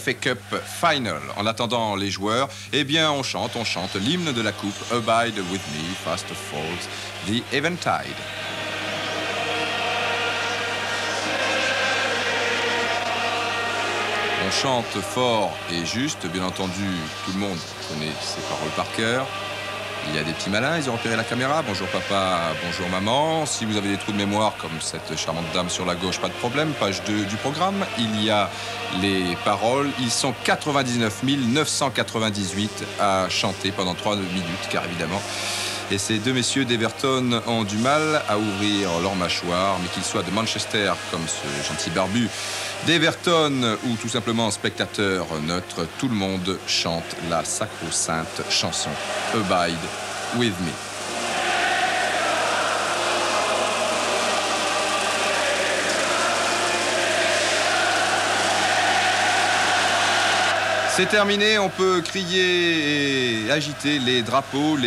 FA Cup Final. En attendant les joueurs, eh bien on chante l'hymne de la coupe, Abide with me, fast falls the eventide. On chante fort et juste, bien entendu, tout le monde connaît ces paroles par cœur. Il y a des petits malins, ils ont repéré la caméra. Bonjour papa, bonjour maman. Si vous avez des trous de mémoire comme cette charmante dame sur la gauche, pas de problème. Page 2 du programme, il y a les paroles. Ils sont 99 998 à chanter pendant 3 minutes, car évidemment... Et ces deux messieurs d'Everton ont du mal à ouvrir leur mâchoire, mais qu'ils soient de Manchester, comme ce gentil barbu, d'Everton ou tout simplement spectateur neutre, tout le monde chante la sacro-sainte chanson Abide with me. C'est terminé, on peut crier et agiter les drapeaux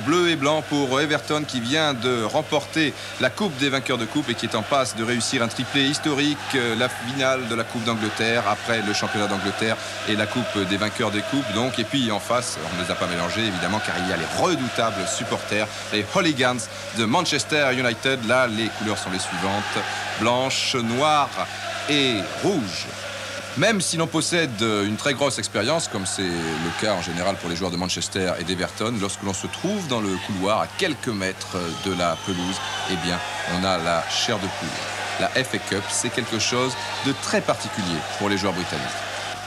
bleus et blancs pour Everton qui vient de remporter la Coupe des vainqueurs de coupe et qui est en passe de réussir un triplé historique, la finale de la Coupe d'Angleterre, après le championnat d'Angleterre et la Coupe des vainqueurs des coupes. Donc, et puis en face, on ne les a pas mélangés évidemment car il y a les redoutables supporters, les Hooligans de Manchester United. Là, les couleurs sont les suivantes, blanche, noire et rouge. Même si l'on possède une très grosse expérience, comme c'est le cas en général pour les joueurs de Manchester et d'Everton, lorsque l'on se trouve dans le couloir à quelques mètres de la pelouse, eh bien, on a la chair de poule. La FA Cup, c'est quelque chose de très particulier pour les joueurs britanniques.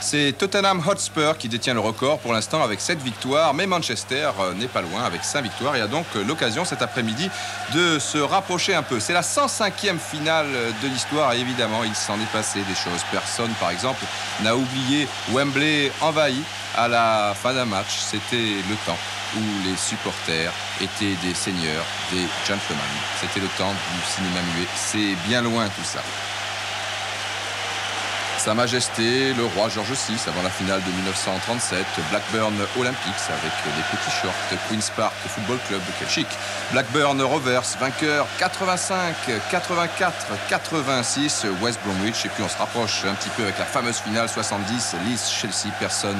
C'est Tottenham Hotspur qui détient le record pour l'instant avec 7 victoires, mais Manchester n'est pas loin avec 5 victoires et a donc l'occasion cet après-midi de se rapprocher un peu. C'est la 105e finale de l'histoire et évidemment il s'en est passé des choses. Personne par exemple n'a oublié Wembley envahi à la fin d'un match. C'était le temps où les supporters étaient des seigneurs, des gentlemen. C'était le temps du cinéma muet. C'est bien loin tout ça. Sa Majesté, le roi George VI, avant la finale de 1937, Blackburn Olympics avec des petits shorts, Queen's Park Football Club, quel chic. Blackburn Rovers, vainqueur 85, 84, 86, West Bromwich. Et puis on se rapproche un petit peu avec la fameuse finale 70, Leeds-Chelsea. Personne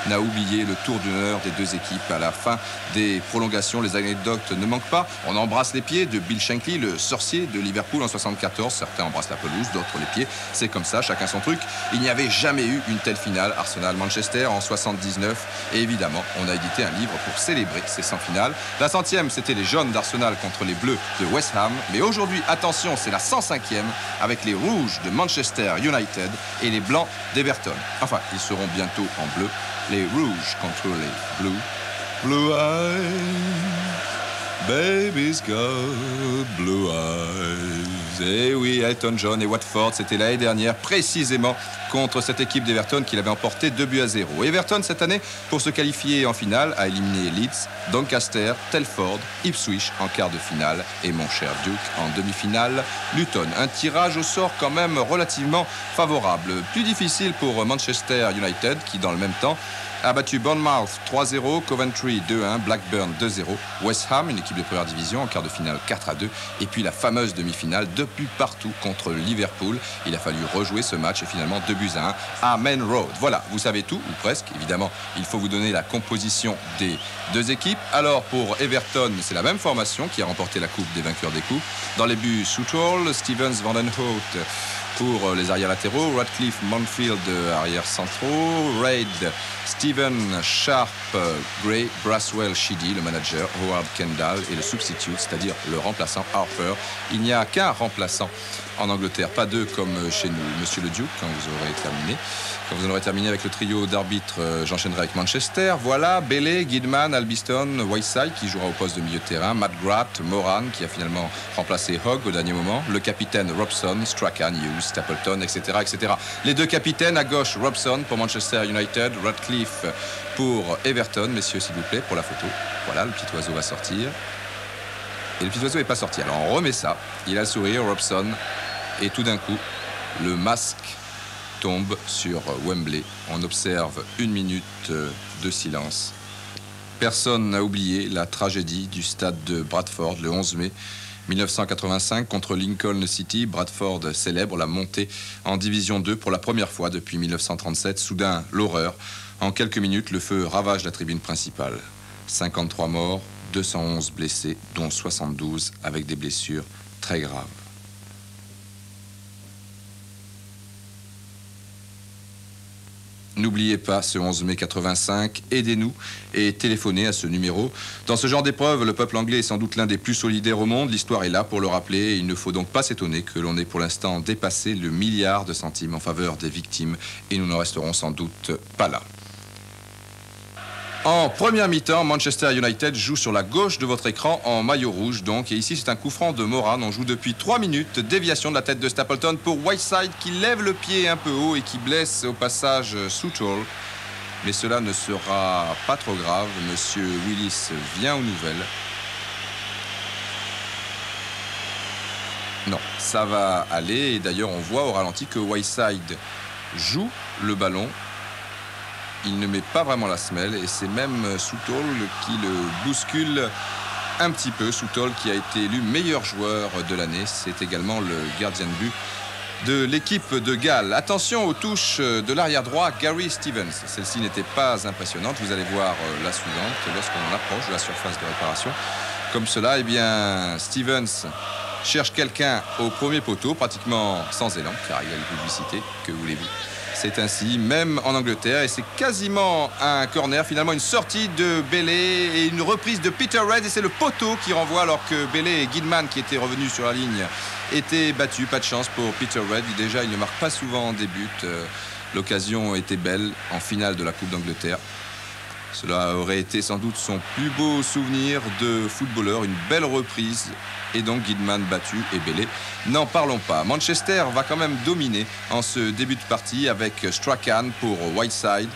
n'a oublié le tour d'honneur des deux équipes à la fin des prolongations. Les anecdotes ne manquent pas. On embrasse les pieds de Bill Shankly, le sorcier de Liverpool en 74. Certains embrassent la pelouse, d'autres les pieds. C'est comme ça, chacun son truc. Il n'y avait jamais eu une telle finale, Arsenal-Manchester en 79. Et évidemment, on a édité un livre pour célébrer ces 100 finales. La 100e, c'était les jaunes d'Arsenal contre les bleus de West Ham. Mais aujourd'hui, attention, c'est la 105e avec les rouges de Manchester United et les blancs d'Everton. Enfin, ils seront bientôt en bleu. Les rouges contre les bleus. Blue eyes, baby's got blue eyes. Et oui, Elton John et Watford, c'était l'année dernière, précisément contre cette équipe d'Everton qui l'avait emporté 2-0. Everton, cette année, pour se qualifier en finale, a éliminé Leeds, Doncaster, Telford, Ipswich en quart de finale et mon cher Duke en demi-finale, Luton. Un tirage au sort quand même relativement favorable. Plus difficile pour Manchester United qui, dans le même temps, a battu Bournemouth 3-0, Coventry 2-1, Blackburn 2-0, West Ham, une équipe de première division, en quart de finale 4-2, et puis la fameuse demi-finale, 2 buts partout contre Liverpool. Il a fallu rejouer ce match et finalement 2-1 à Main Road. Voilà, vous savez tout, ou presque. Évidemment, il faut vous donner la composition des deux équipes. Alors pour Everton, c'est la même formation qui a remporté la Coupe des vainqueurs des coupes. Dans les buts, Southall, Stevens, Vandenhout. Pour les arrières latéraux, Radcliffe, Monfield, arrière centraux, Reid, Steven, Sharp, Gray, Braswell, Sheedy, le manager, Howard Kendall et le substitute, c'est-à-dire le remplaçant Harper. Il n'y a qu'un remplaçant en Angleterre, pas deux comme chez nous. Monsieur le Duke, quand vous aurez terminé. Quand vous en aurez terminé avec le trio d'arbitres, j'enchaînerai avec Manchester. Voilà, Bailey, Gidman, Albiston, Whiteside qui jouera au poste de milieu de terrain, Matt Gratt, Moran qui a finalement remplacé Hogg au dernier moment, le capitaine Robson, Strachan, Hughes, Stapleton, etc., etc. Les deux capitaines à gauche, Robson pour Manchester United, Radcliffe pour Everton. Messieurs, s'il vous plaît, pour la photo. Voilà, le petit oiseau va sortir. Et le petit oiseau n'est pas sorti. Alors on remet ça. Il a le sourire, Robson. Et tout d'un coup, le masque tombe sur Wembley. On observe 1 minute de silence. Personne n'a oublié la tragédie du stade de Bradford le 11 mai 1985 contre Lincoln City, Bradford célèbre la montée en Division 2 pour la première fois depuis 1937. Soudain, l'horreur. En quelques minutes, le feu ravage la tribune principale. 53 morts, 211 blessés, dont 72 avec des blessures très graves. N'oubliez pas ce 11 mai 85, aidez-nous et téléphonez à ce numéro. Dans ce genre d'épreuve, le peuple anglais est sans doute l'un des plus solidaires au monde. L'histoire est là pour le rappeler. Il ne faut donc pas s'étonner que l'on ait pour l'instant dépassé le milliard de centimes en faveur des victimes. Et nous n'en resterons sans doute pas là. En première mi-temps, Manchester United joue sur la gauche de votre écran en maillot rouge donc. Et ici, c'est un coup franc de Moran. On joue depuis 3 minutes. Déviation de la tête de Stapleton pour Whiteside qui lève le pied un peu haut et qui blesse au passage Southall. Mais cela ne sera pas trop grave. Monsieur Willis vient aux nouvelles. Non, ça va aller. Et d'ailleurs, on voit au ralenti que Whiteside joue le ballon. Il ne met pas vraiment la semelle et c'est même Southall qui le bouscule un petit peu. Southall qui a été élu meilleur joueur de l'année. C'est également le gardien de but de l'équipe de Galles. Attention aux touches de l'arrière droit, Gary Stevens. Celle-ci n'était pas impressionnante. Vous allez voir la suivante lorsqu'on approche de la surface de réparation. Comme cela, eh bien, Stevens cherche quelqu'un au premier poteau, pratiquement sans élan, car il y a une publicité, que voulez-vous. C'est ainsi, même en Angleterre, et c'est quasiment un corner, finalement une sortie de Bailey et une reprise de Peter Reid, et c'est le poteau qui renvoie alors que Bailey et Gilman, qui étaient revenus sur la ligne, étaient battus. Pas de chance pour Peter Reid, déjà il ne marque pas souvent des buts. L'occasion était belle en finale de la Coupe d'Angleterre. Cela aurait été sans doute son plus beau souvenir de footballeur, une belle reprise. Et donc Gilman battu et Bailey. N'en parlons pas. Manchester va quand même dominer en ce début de partie avec Strachan pour Whiteside.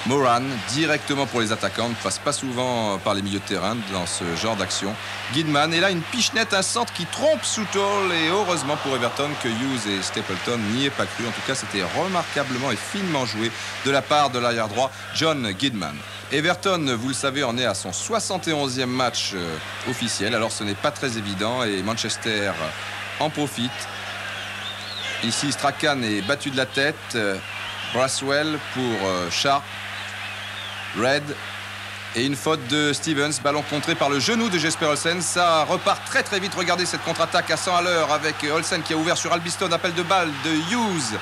Moran directement pour les attaquants, ne passe pas souvent par les milieux de terrain dans ce genre d'action. Gilman, et là une pichenette, un centre qui trompe Southall, et heureusement pour Everton que Hughes et Stapleton n'y aient pas cru. En tout cas, c'était remarquablement et finement joué de la part de l'arrière droit John Gilman. Everton, vous le savez, en est à son 71e match officiel, alors ce n'est pas très évident et Manchester en profite. Ici, Strachan est battu de la tête. Braswell pour Sharp. Red et une faute de Stevens, ballon contré par le genou de Jesper Olsen. Ça repart très très vite. Regardez cette contre-attaque à 100 à l'heure avec Olsen qui a ouvert sur Albiston. Appel de balle de Hughes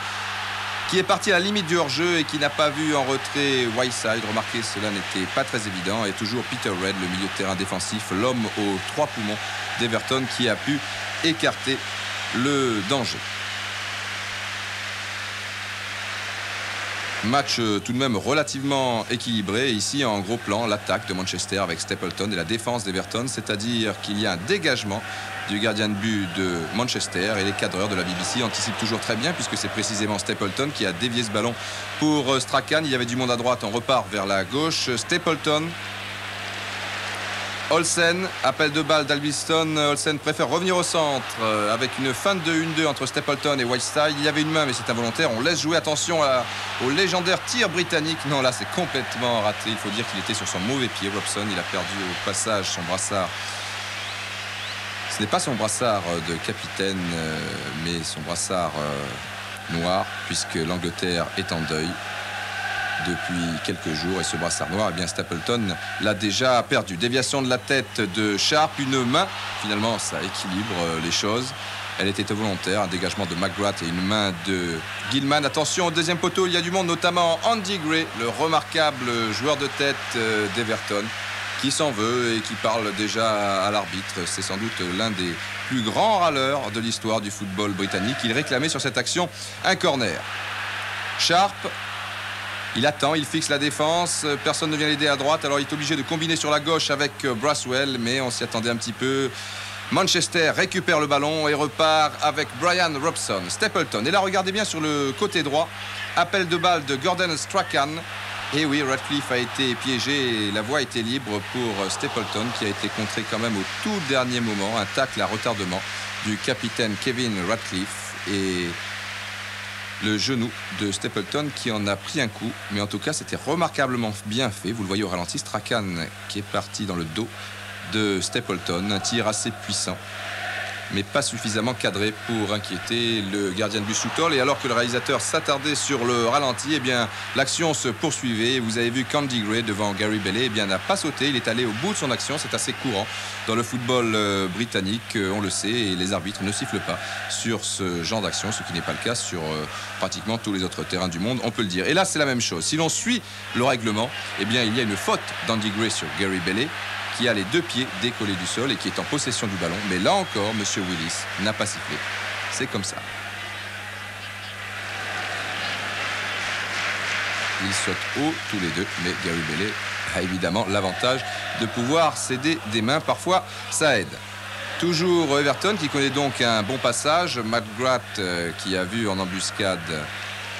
qui est parti à la limite du hors-jeu et qui n'a pas vu en retrait Whiteside. Remarquez, cela n'était pas très évident. Et toujours Peter Reid, le milieu de terrain défensif, l'homme aux 3 poumons d'Everton qui a pu écarter le danger. Match tout de même relativement équilibré. Ici, en gros plan, l'attaque de Manchester avec Stapleton et la défense d'Everton, c'est-à-dire qu'il y a un dégagement du gardien de but de Manchester et les cadreurs de la BBC anticipent toujours très bien puisque c'est précisément Stapleton qui a dévié ce ballon pour Strachan. Il y avait du monde à droite, on repart vers la gauche. Stapleton, Olsen, appel de balle d'Albiston. Olsen préfère revenir au centre avec une feinte de 1-2 entre Stapleton et Whiteside. Il y avait une main mais c'est involontaire. On laisse jouer, attention au légendaire tir britannique. Non, là c'est complètement raté. Il faut dire qu'il était sur son mauvais pied. Robson, il a perdu au passage son brassard. Ce n'est pas son brassard de capitaine mais son brassard noir puisque l'Angleterre est en deuil depuis quelques jours et ce brassard noir, eh bien Stapleton l'a déjà perdu. Déviation de la tête de Sharp, une main, finalement ça équilibre les choses. Elle était volontaire, un dégagement de McGrath et une main de Gilman. Attention au deuxième poteau, il y a du monde, notamment Andy Gray, le remarquable joueur de tête d'Everton, qui s'en veut et qui parle déjà à l'arbitre. C'est sans doute l'un des plus grands râleurs de l'histoire du football britannique. Il réclamait sur cette action un corner. Sharp, il attend, il fixe la défense, personne ne vient l'aider à droite, alors il est obligé de combiner sur la gauche avec Braswell, mais on s'y attendait un petit peu. Manchester récupère le ballon et repart avec Brian Robson. Stapleton, et là regardez bien sur le côté droit, appel de balle de Gordon Strachan. Et oui, Radcliffe a été piégé et la voie était libre pour Stapleton qui a été contré quand même au tout dernier moment. Un tacle à retardement du capitaine Kevin Radcliffe et le genou de Stapleton qui en a pris un coup. Mais en tout cas, c'était remarquablement bien fait. Vous le voyez au ralenti, Strachan qui est parti dans le dos de Stapleton. Un tir assez puissant, mais pas suffisamment cadré pour inquiéter le gardien de but Southall. Et alors que le réalisateur s'attardait sur le ralenti, eh bien, l'action se poursuivait. Vous avez vu qu'Andy Gray devant Gary Bailey, eh bien, n'a pas sauté. Il est allé au bout de son action. C'est assez courant dans le football britannique, on le sait, et les arbitres ne sifflent pas sur ce genre d'action, ce qui n'est pas le cas sur pratiquement tous les autres terrains du monde, on peut le dire. Et là, c'est la même chose. Si l'on suit le règlement, eh bien, il y a une faute d'Andy Gray sur Gary Bailey, qui a les 2 pieds décollés du sol et qui est en possession du ballon. Mais là encore, M. Willis n'a pas sifflé. C'est comme ça. Ils sautent haut tous les deux, mais Gary Bailey a évidemment l'avantage de pouvoir céder des mains. Parfois, ça aide. Toujours Everton qui connaît donc un bon passage. McGrath qui a vu en embuscade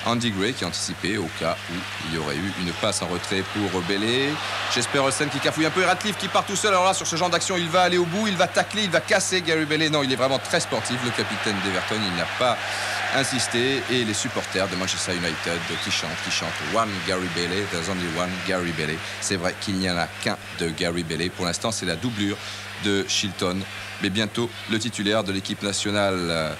Andy Gray qui a anticipé au cas où il y aurait eu une passe en retrait pour Bailey. Jesper Olsen qui cafouille un peu et Ratcliffe qui part tout seul. Alors là, sur ce genre d'action, il va aller au bout, il va tacler, il va casser Gary Bailey. Non, il est vraiment très sportif, le capitaine d'Everton. Il n'a pas insisté. Et les supporters de Manchester United qui chantent One Gary Bailey, there's only one Gary Bailey. C'est vrai qu'il n'y en a qu'un de Gary Bailey. Pour l'instant, c'est la doublure de Shilton, mais bientôt le titulaire de l'équipe nationale.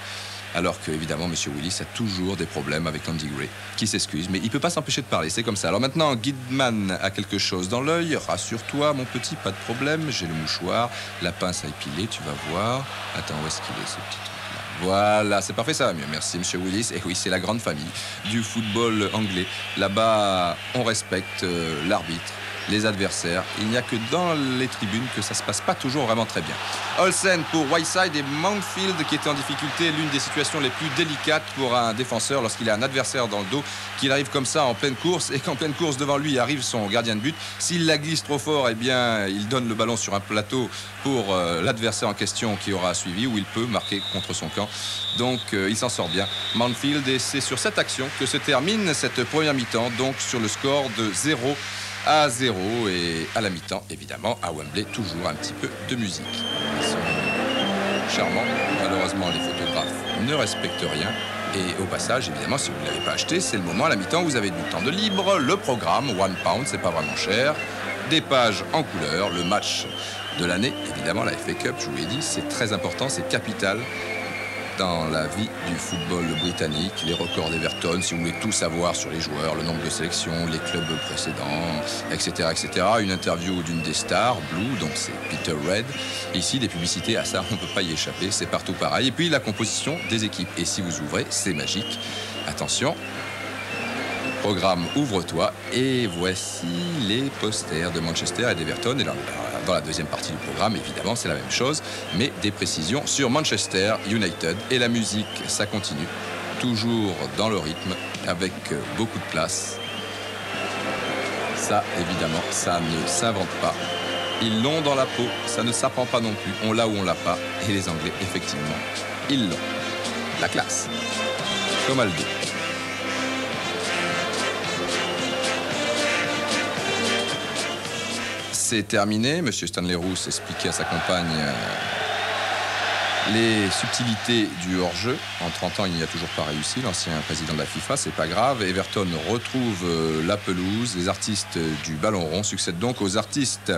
Alors que, évidemment, M. Willis a toujours des problèmes avec Andy Gray, qui s'excuse, mais il ne peut pas s'empêcher de parler, c'est comme ça. Alors maintenant, Guidman a quelque chose dans l'œil. Rassure-toi, mon petit, pas de problème, j'ai le mouchoir, la pince à épiler, tu vas voir. Attends, où est-ce qu'il est, ce petit truc-là? Voilà, c'est parfait, ça va mieux. Merci, M. Willis. Et oui, c'est la grande famille du football anglais. Là-bas, on respecte l'arbitre, les adversaires. Il n'y a que dans les tribunes que ça se passe pas toujours vraiment très bien. Olsen pour Whiteside et Mountfield qui était en difficulté, l'une des situations les plus délicates pour un défenseur lorsqu'il a un adversaire dans le dos, qu'il arrive comme ça en pleine course et qu'en pleine course devant lui arrive son gardien de but. S'il la glisse trop fort, eh bien il donne le ballon sur un plateau pour l'adversaire en question qui aura suivi, où il peut marquer contre son camp. Donc il s'en sort bien, Mountfield, et c'est sur cette action que se termine cette première mi-temps, donc sur le score de 0-0. Et à la mi-temps, évidemment, à Wembley, toujours un petit peu de musique. Ils sont charmants. Malheureusement, les photographes ne respectent rien. Et au passage, évidemment, si vous ne l'avez pas acheté, c'est le moment à la mi-temps où vous avez du temps de libre. Le programme, £1, c'est pas vraiment cher. Des pages en couleur, le match de l'année. Évidemment, la FA Cup, je vous l'ai dit, c'est très important, c'est capital dans la vie du football britannique. Les records d'Everton, si vous voulez tout savoir sur les joueurs, le nombre de sélections, les clubs précédents, etc., etc. Une interview d'une des stars, Blue, donc c'est Peter Reid. Ici, des publicités, à ça, on ne peut pas y échapper, c'est partout pareil. Et puis la composition des équipes. Et si vous ouvrez, c'est magique. Attention, programme Ouvre-toi, et voici les posters de Manchester et d'Everton. Et là, dans la deuxième partie du programme, évidemment, c'est la même chose, mais des précisions sur Manchester United. Et la musique, ça continue, toujours dans le rythme, avec beaucoup de place. Ça, évidemment, ça ne s'invente pas. Ils l'ont dans la peau, ça ne s'apprend pas non plus. On l'a ou on l'a pas. Et les Anglais, effectivement, ils l'ont. La classe, comme Aldo. C'est terminé. Monsieur Stanley Roos expliquait à sa compagne les subtilités du hors-jeu. En 30 ans, il n'y a toujours pas réussi. L'ancien président de la FIFA, c'est pas grave. Everton retrouve la pelouse. Les artistes du ballon rond succèdent donc aux artistes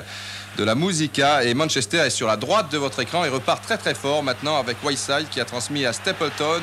de la musica. Et Manchester est sur la droite de votre écran et repart très très fort maintenant avec Whiteside qui a transmis à Stapleton.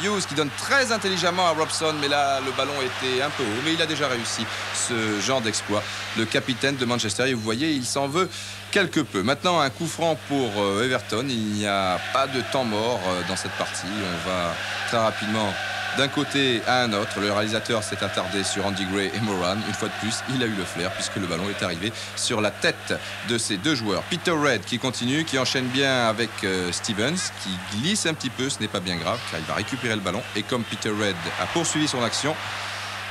Hughes qui donne très intelligemment à Robson, mais là le ballon était un peu haut. Mais il a déjà réussi ce genre d'exploit. Le capitaine de Manchester, et vous voyez, il s'en veut quelque peu. Maintenant, un coup franc pour Everton. Il n'y a pas de temps mort dans cette partie. On va très rapidement d'un côté à un autre. Le réalisateur s'est attardé sur Andy Gray et Moran. Une fois de plus, il a eu le flair puisque le ballon est arrivé sur la tête de ces deux joueurs. Peter Reid qui continue, qui enchaîne bien avec Stevens, qui glisse un petit peu. Ce n'est pas bien grave car il va récupérer le ballon. Et comme Peter Reid a poursuivi son action,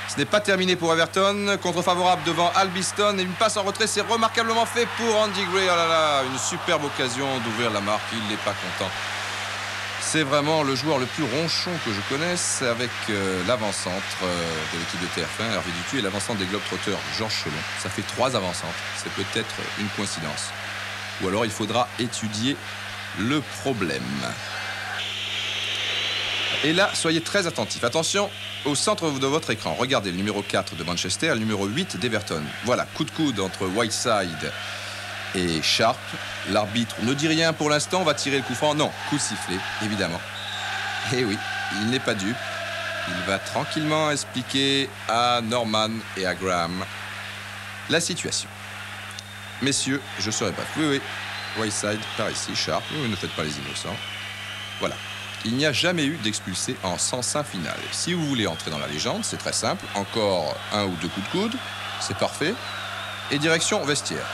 ce n'est pas terminé pour Everton. Contre favorable devant Albiston. Et une passe en retrait, c'est remarquablement fait pour Andy Gray. Oh là là, une superbe occasion d'ouvrir la marque. Il n'est pas content. C'est vraiment le joueur le plus ronchon que je connaisse avec l'avant-centre de l'équipe de TF1, Hervé Dutu, et l'avant-centre des Globetrotters, Georges Chelon. Ça fait 3 avant-centres. C'est peut-être une coïncidence. Ou alors il faudra étudier le problème. Et là, soyez très attentifs. Attention au centre de votre écran. Regardez le numéro 4 de Manchester et le numéro 8 d'Everton. Voilà, coup de coude entre Whiteside Et Sharp, l'arbitre ne dit rien pour l'instant, on va tirer le coup franc. Non, coup de sifflet, évidemment. Et oui, il n'est pas dupe. Il va tranquillement expliquer à Norman et à Graham la situation. Messieurs, je serai bref. Oui, Whiteside par ici, Sharp. Oui, ne faites pas les innocents. Voilà. Il n'y a jamais eu d'expulsé en sens final. Si vous voulez entrer dans la légende, c'est très simple. Encore 1 ou 2 coups de coude, c'est parfait. Et direction vestiaire.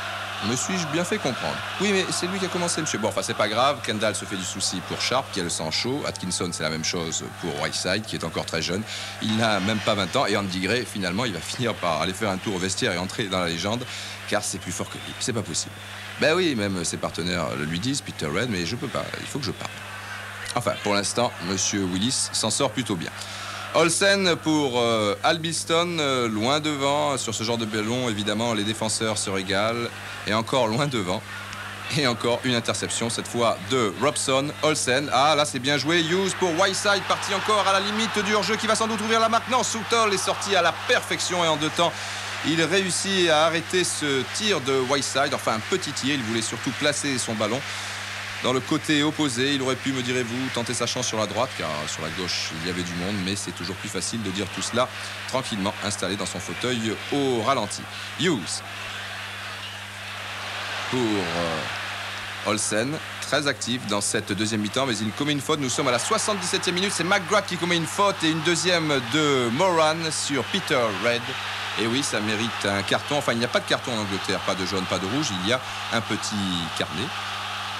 Me suis-je bien fait comprendre? Oui, mais c'est lui qui a commencé, monsieur. Bon, enfin, c'est pas grave. Kendall se fait du souci pour Sharp, qui a le sang chaud. Atkinson, c'est la même chose pour Whiteside, qui est encore très jeune. Il n'a même pas 20 ans. Et Andy Gray, finalement, il va finir par aller faire un tour au vestiaire et entrer dans la légende, car c'est plus fort que lui. C'est pas possible. Ben oui, même ses partenaires le lui disent, Peter Red, mais je peux pas. Il faut que je parle. Enfin, pour l'instant, monsieur Willis s'en sort plutôt bien. Olsen pour Albiston, loin devant. Sur ce genre de ballon, évidemment, les défenseurs se régalent. Et encore loin devant. Et encore une interception, cette fois de Robson. Olsen, ah là c'est bien joué. Hughes pour Whiteside, parti encore à la limite du hors-jeu qui va sans doute ouvrir là maintenant. Southall est sorti à la perfection et en 2 temps. Il réussit à arrêter ce tir de Whiteside. Enfin, un petit tir, il voulait surtout placer son ballon dans le côté opposé. Il aurait pu, me direz-vous, tenter sa chance sur la droite, car sur la gauche, il y avait du monde, mais c'est toujours plus facile de dire tout cela tranquillement, installé dans son fauteuil au ralenti. Hughes pour Olsen, très actif dans cette deuxième mi-temps, mais il commet une faute. Nous sommes à la 77e minute, c'est McGrath qui commet une faute et une deuxième de Moran sur Peter Red. Et oui, ça mérite un carton. Enfin, il n'y a pas de carton en Angleterre, pas de jaune, pas de rouge. Il y a un petit carnet.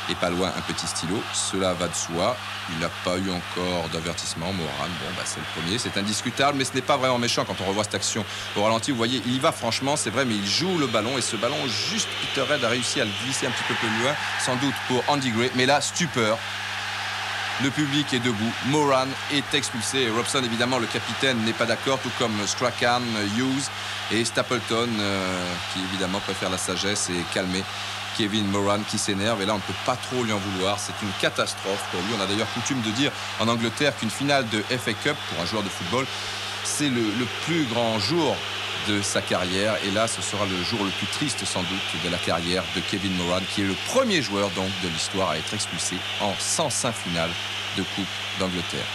Et pas loin un petit stylo, cela va de soi. Il n'a pas eu encore d'avertissement, Moran. Bon, bah, c'est le premier, c'est indiscutable, mais ce n'est pas vraiment méchant quand on revoit cette action au ralenti. Vous voyez, il y va franchement, c'est vrai, mais il joue le ballon. Et ce ballon, juste Peter Red a réussi à le glisser un petit peu plus loin, sans doute pour Andy Gray. Mais là, stupeur. Le public est debout. Moran est expulsé. Et Robson, évidemment, le capitaine, n'est pas d'accord, tout comme Strachan, Hughes et Stapleton, qui évidemment préfère la sagesse et calmer Kevin Moran qui s'énerve. Et là, on ne peut pas trop lui en vouloir. C'est une catastrophe pour lui. On a d'ailleurs coutume de dire en Angleterre qu'une finale de FA Cup pour un joueur de football, c'est le plus grand jour de sa carrière. Et là, ce sera le jour le plus triste sans doute de la carrière de Kevin Moran, qui est le premier joueur donc de l'histoire à être expulsé en 105 finales de Coupe d'Angleterre.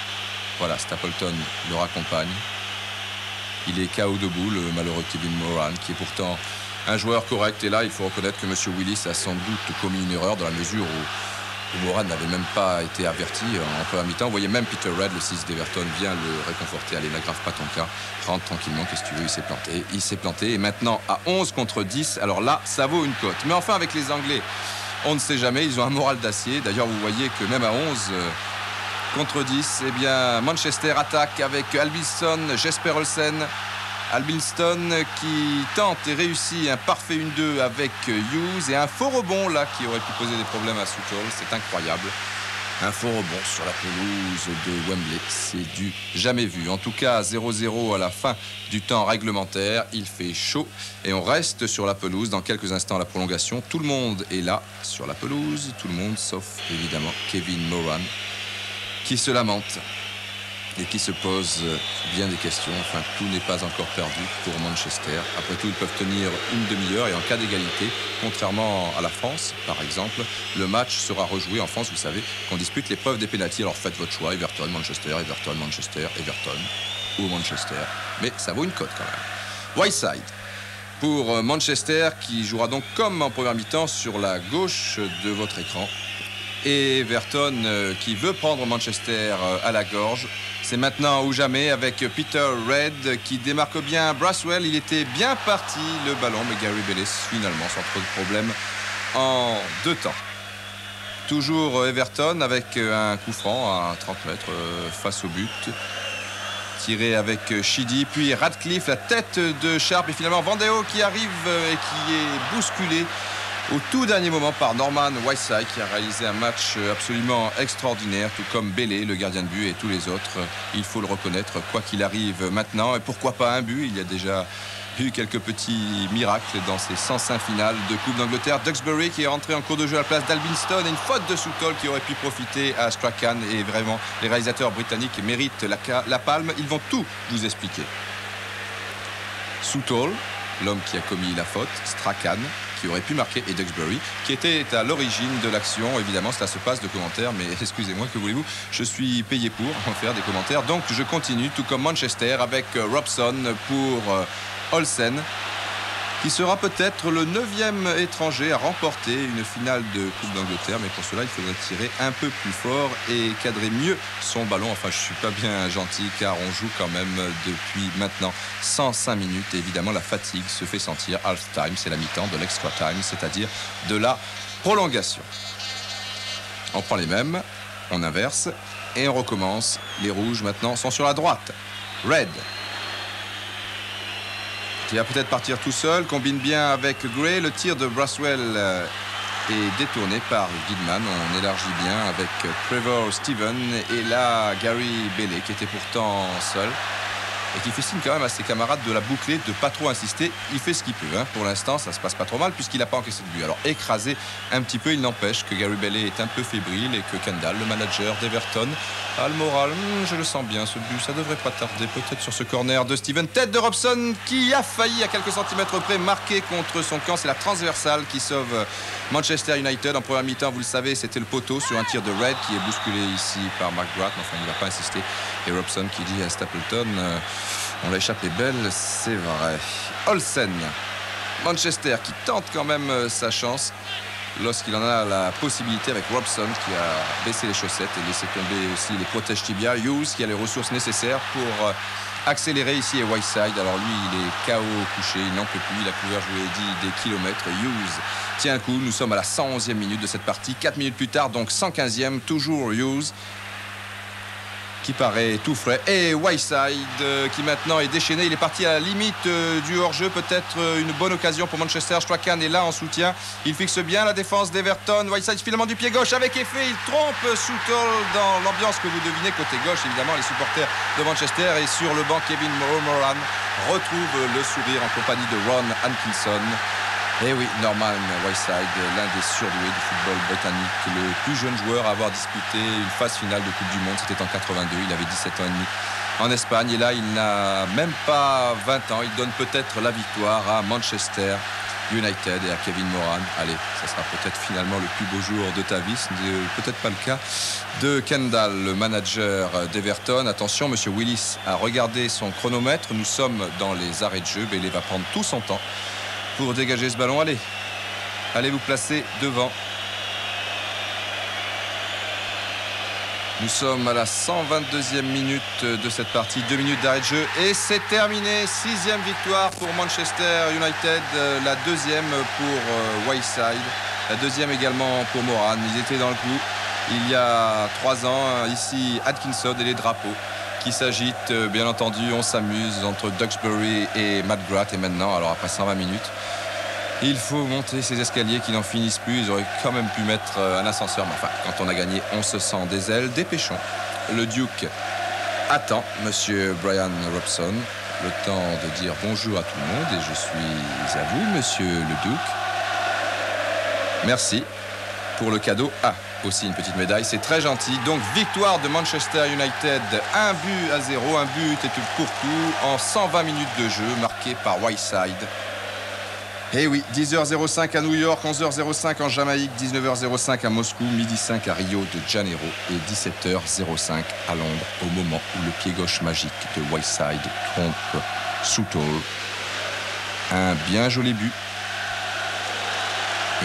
Voilà, Stapleton le raccompagne. Il est KO debout, le malheureux Kevin Moran, qui est pourtant un joueur correct. Et là, il faut reconnaître que M. Willis a sans doute commis une erreur dans la mesure où Moran n'avait même pas été averti en première mi-temps. Vous voyez, même Peter Red, le 6 d'Everton, vient le réconforter. Allez, n'aggrave pas ton cas, rentre tranquillement, qu'est-ce que tu veux, il s'est planté. Il s'est planté et maintenant à 11 contre 10, alors là, ça vaut une cote. Mais enfin, avec les Anglais, on ne sait jamais, ils ont un moral d'acier. D'ailleurs, vous voyez que même à 11 contre 10, eh bien, Manchester attaque avec Albiston, Jesper Olsen. Albiston qui tente et réussit un parfait 1-2 avec Hughes et un faux rebond là qui aurait pu poser des problèmes à Southall. C'est incroyable. Un faux rebond sur la pelouse de Wembley. C'est du jamais vu. En tout cas, 0-0 à la fin du temps réglementaire. Il fait chaud et on reste sur la pelouse. Dans quelques instants, la prolongation. Tout le monde est là sur la pelouse. Tout le monde, sauf évidemment Kevin Moran, qui se lamente et qui se pose bien des questions. Enfin, tout n'est pas encore perdu pour Manchester. Après tout, ils peuvent tenir une demi-heure et en cas d'égalité, contrairement à la France, par exemple, le match sera rejoué en France. Vous savez qu'on dispute l'épreuve des pénaltys. Alors faites votre choix, Everton, Manchester, Everton, Manchester, Everton ou Manchester. Mais ça vaut une cote quand même. Whiteside pour Manchester qui jouera donc comme en première mi-temps sur la gauche de votre écran. Et Everton qui veut prendre Manchester à la gorge. C'est maintenant ou jamais avec Peter Red qui démarque bien Braswell. Il était bien parti le ballon, mais Gary Bellis finalement sans trop de problèmes en 2 temps. Toujours Everton avec un coup franc à 30 mètres face au but. Tiré avec Sheedy, puis Radcliffe, la tête de Sharp et finalement Vandeo qui arrive et qui est bousculé au tout dernier moment par Norman Whiteside qui a réalisé un match absolument extraordinaire, tout comme Bailey, le gardien de but, et tous les autres. Il faut le reconnaître, quoi qu'il arrive maintenant. Et pourquoi pas un but? Il y a déjà eu quelques petits miracles dans ces 105 finales de Coupe d'Angleterre. Duxbury qui est rentré en cours de jeu à la place d'Albinston et une faute de Southall qui aurait pu profiter à Strachan. Et vraiment, les réalisateurs britanniques méritent la palme. Ils vont tout vous expliquer. Southall, l'homme qui a commis la faute, Strachan, qui aurait pu marquer, et Duxbury, qui était à l'origine de l'action. Évidemment, cela se passe de commentaires, mais excusez-moi, que voulez-vous, je suis payé pour en faire des commentaires. Donc je continue, tout comme Manchester, avec Robson pour Olsen, qui sera peut-être le 9e étranger à remporter une finale de Coupe d'Angleterre. Mais pour cela, il faudrait tirer un peu plus fort et cadrer mieux son ballon. Enfin, je ne suis pas bien gentil, car on joue quand même depuis maintenant 105 minutes. Et évidemment, la fatigue se fait sentir. Half-time, c'est la mi-temps de l'extra time, c'est-à-dire de la prolongation. On prend les mêmes, on inverse et on recommence. Les rouges, maintenant, sont sur la droite. Red, qui va peut-être partir tout seul, combine bien avec Gray. Le tir de Braswell est détourné par Gidman. On élargit bien avec Trevor Steven et là Gary Bailey, qui était pourtant seul et qui fait signe quand même à ses camarades de la boucler, de pas trop insister. Il fait ce qu'il peut, hein. Pour l'instant, ça se passe pas trop mal puisqu'il n'a pas encaissé de but. Alors écrasé un petit peu, il n'empêche que Gary Bailey est un peu fébrile et que Kendall, le manager d'Everton, a le moral. Je le sens bien, ce but, ça devrait pas tarder. Peut-être sur ce corner de Steven. Tête de Robson qui a failli à quelques centimètres près marquer contre son camp. C'est la transversale qui sauve Manchester United. En première mi-temps, vous le savez, c'était le poteau sur un tir de Red qui est bousculé ici par McGrath. Enfin, il n'a pas insisté. Et Robson qui dit à Stapleton, on l'a échappé belle, c'est vrai. Olsen, Manchester qui tente quand même sa chance lorsqu'il en a la possibilité avec Robson qui a baissé les chaussettes et laissé tomber aussi les protèges tibia. Hughes qui a les ressources nécessaires pour accélérer ici et Whiteside. Alors lui, il est KO couché, il n'en peut plus, il a couvert, je vous l'ai dit, des kilomètres. Hughes tient un coup, nous sommes à la 111e minute de cette partie. 4 minutes plus tard, donc 115e, toujours Hughes qui paraît tout frais. Et Whiteside qui maintenant est déchaîné. Il est parti à la limite du hors-jeu. Peut-être une bonne occasion pour Manchester. Strachan est là en soutien. Il fixe bien la défense d'Everton. Whiteside finalement du pied gauche avec effet. Il trompe Southall dans l'ambiance que vous devinez côté gauche. Évidemment, les supporters de Manchester. Et sur le banc, Kevin Moran retrouve le sourire en compagnie de Ron Atkinson. Et oui, Norman Whiteside, l'un des surdoués du football britannique, le plus jeune joueur à avoir disputé une phase finale de Coupe du Monde, c'était en 82, il avait 17 ans et demi en Espagne. Et là, il n'a même pas 20 ans, il donne peut-être la victoire à Manchester United et à Kevin Moran. Allez, ça sera peut-être finalement le plus beau jour de ta vie, ce n'est peut-être pas le cas de Kendall, le manager d'Everton. Attention, monsieur Willis a regardé son chronomètre, nous sommes dans les arrêts de jeu, Bailey va prendre tout son temps pour dégager ce ballon. Allez vous placer devant. Nous sommes à la 122e minute de cette partie, 2 minutes d'arrêt de jeu et c'est terminé. 6e victoire pour Manchester United, la 2e pour Whiteside, la 2e également pour Moran. Ils étaient dans le coup il y a 3 ans, ici Atkinson et les drapeaux qui s'agitent, bien entendu, on s'amuse entre Duxbury et McGrath. Et maintenant, alors après 120 minutes, il faut monter ces escaliers qui n'en finissent plus. Ils auraient quand même pu mettre un ascenseur, mais enfin, quand on a gagné, on se sent des ailes. Dépêchons. Le Duke attend monsieur Brian Robson. Le temps de dire bonjour à tout le monde et je suis à vous, monsieur le Duke. Merci pour le cadeau. Ah, aussi une petite médaille, c'est très gentil. Donc victoire de Manchester United, 1-0, un but et pour tout en 120 minutes de jeu, marqué par Whiteside. Et oui, 10h05 à New York, 11h05 en Jamaïque, 19h05 à Moscou, midi 5 à Rio de Janeiro et 17h05 à Londres, au moment où le pied gauche magique de Whiteside trompe Southall. Un bien joli but.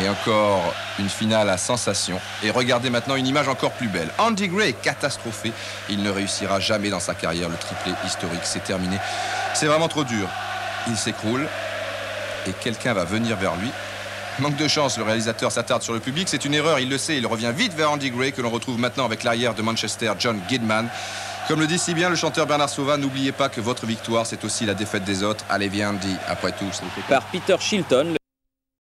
Et encore une finale à sensation. Et regardez maintenant une image encore plus belle. Andy Gray est catastrophé. Il ne réussira jamais dans sa carrière le triplé historique. C'est terminé. C'est vraiment trop dur. Il s'écroule. Et quelqu'un va venir vers lui. Manque de chance, le réalisateur s'attarde sur le public. C'est une erreur, il le sait. Il revient vite vers Andy Gray, que l'on retrouve maintenant avec l'arrière de Manchester, John Gidman. Comme le dit si bien le chanteur Bernard Sauvin, n'oubliez pas que votre victoire, c'est aussi la défaite des autres. Allez, viens, Andy, après tout. Par Peter Shilton.